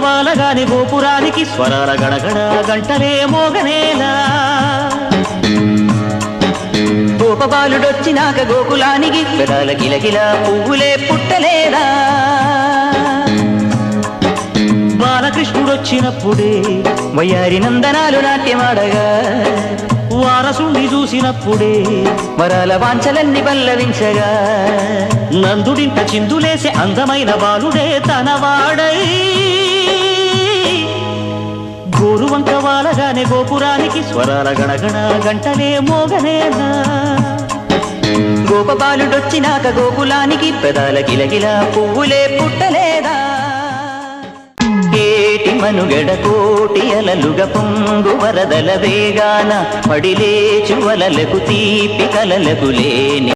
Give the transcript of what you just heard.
వాలగాని గోపురానికి స్వరాల గడగడ గంటలే మోగనేలా గోపబాలుడొచ్చినాక గోకులానికి పెదాల కిలకిల పువ్వులే పుట్టలేదా బాలకృష్ణుడొచ్చినప్పుడే వయ్యారి నందనాలు నాట్యమాడగా వారసుండి చూసినప్పుడే వరాల వాంఛలన్నీ పల్లవించగా నందుడింట చిందులేసే అందమైన బాలుడే తనవాడై గోరువంక వాలగానే గోపురానికి స్వరాల గణగణ గంటలే మోగనేనా గోపబాలుడొచ్చినాక గోకులానికి పెదాల గిలగిల పువ్వులే పుట్టలేదా ఏటి మనుగడ కోటి అలలుగ పొంగు వరదల వేగాన పడిలేచు వలలకు తీపి కలలకు లేని